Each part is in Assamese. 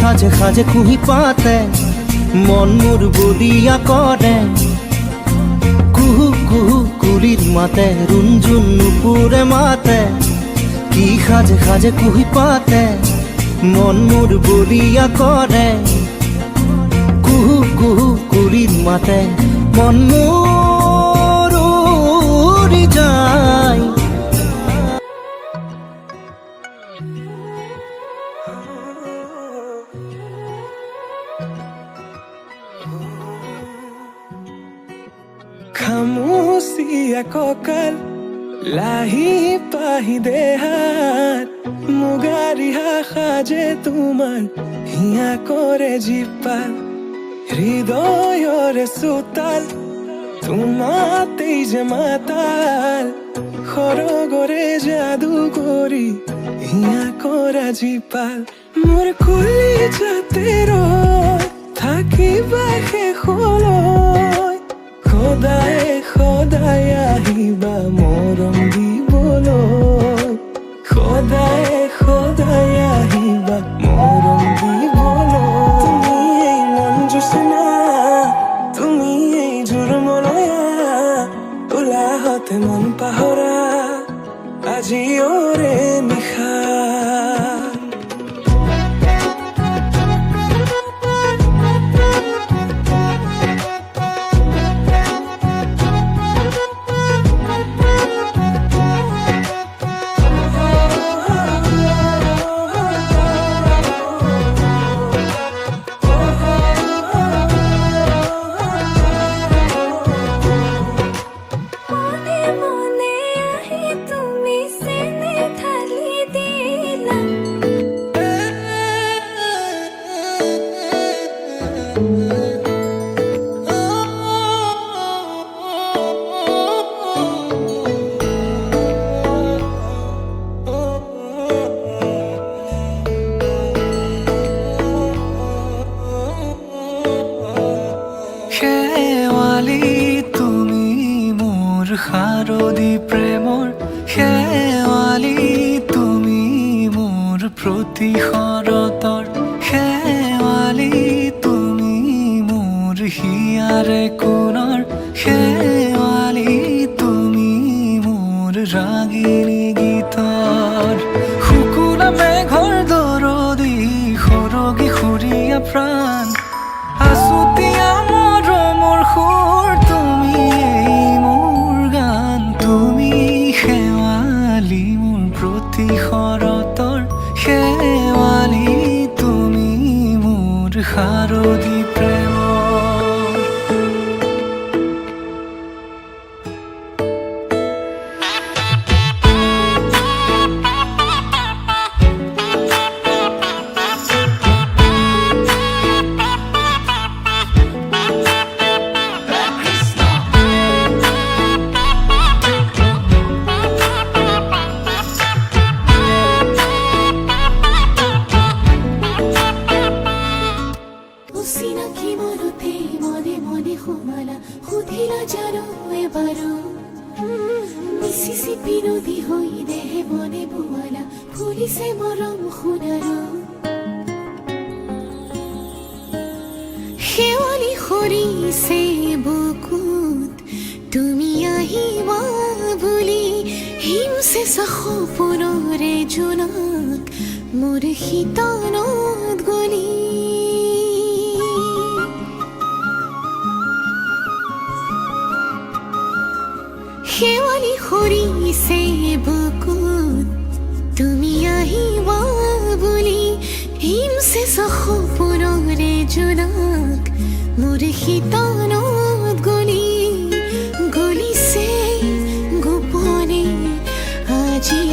সাজে সাজে কুহি পাতে মন মোৰ বলিয়া কৰে কুহু কুহু কুলিৰ মাতে ৰুণজুন নুপুৰে মাতে কি সাজে সাজে কুহি পাতে মন মোৰ বলিয়া কৰে কুহু কুহু কুলিৰ মাতে মন মোৰ উৰি যায় খামুচিয়া কঁকাল লাহি পাহি দেহাত মুগাৰিহা সাজে তোমাৰ হিয়া কৰে জীপাল হৃদয়ৰে চোতাল তোমাতেই যে মাতাল সৰগৰে যাদু কৰি হিয়া কৰা জীপাল মোৰ কুলি যাতে থাকিবা শেষলৈ সদায় সদায় আহিবা মৰম দিবলৈ সদায় সদায় আহিবা মৰম দিবলৈ তুমি এই মন জোচনা তুমি এই জোৰমলয়া উলাহতে মন পাহৰা আজি ওৰে নিশা শাৰদী প্ৰেমৰ শেৱালি তুমি মোৰ প্ৰতি শৰতৰ শেৱালি তুমি মোৰ হিয়াৰে কোণৰ শেৱালি তুমি মোৰ ৰাগিনী গীতৰ শুকুলা মেঘৰ দৰদি সৰগী সুৰীয়া প্ৰাণ আছুতীয়া মৰমৰ সুৰ তুমি শেৱালি মোৰ প্ৰতি শৰতৰ শেৱালি তুমি মোৰ শাৰদী প্ৰেমৰ শেৱালি সৰিছে বুকুত তুমি আহিবা বুলি হিমছে সপোনৰে জোনাক মোৰ শীতলত গলি শেৱালি সৰিছে বুকুত তুমি আহিবা বুলি হিমছে সপোনৰে জোনাক মোৰ শীতলত গলি গলিছে গোপনে আজি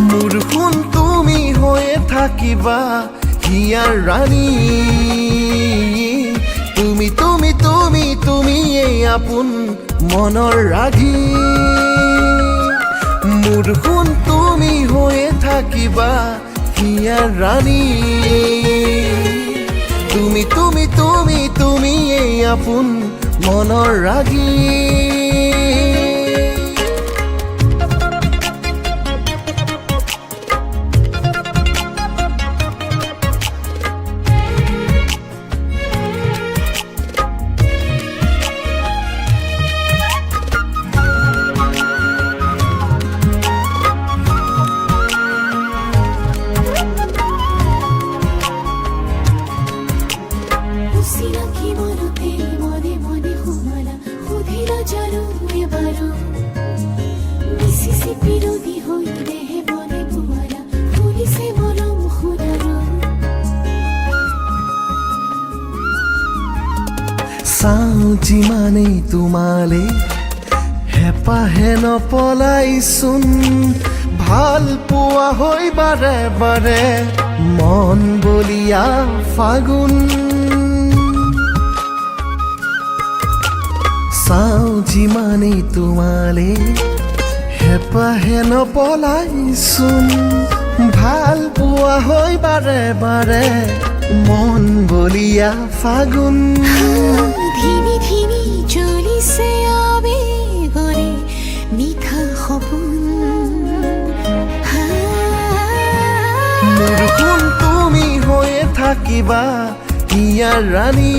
মোৰ সোণ তুমি হৈয়ে থাকিবা হিয়াৰ ৰাণী তুমি তুমি তুমি তুমি এই আপোন মনৰ ৰাগী মোৰ সোণ তুমি হৈয়ে থাকিবা হিয়াৰ ৰাণী তুমি তুমি তুমি তুমি এই আপোন মনৰ ৰাগী যিমানেই তোমালে হেঁপাহে নপলাইচোন ভাল পোৱা হৈ বাৰে বাৰে মন বলিয়া ফাগুন চাওঁ যিমানেই তোমালে হেঁপাহে নপলাইচোন ভাল পোৱা হৈ বাৰে বাৰে মন বলিয়া ফাগুন ধিমি ধিমি জ্বলিছে আবেগৰে মিঠা সপোন মোৰ সোণ তুমি হৈয়ে থাকিবা ইয়াৰ ৰাণী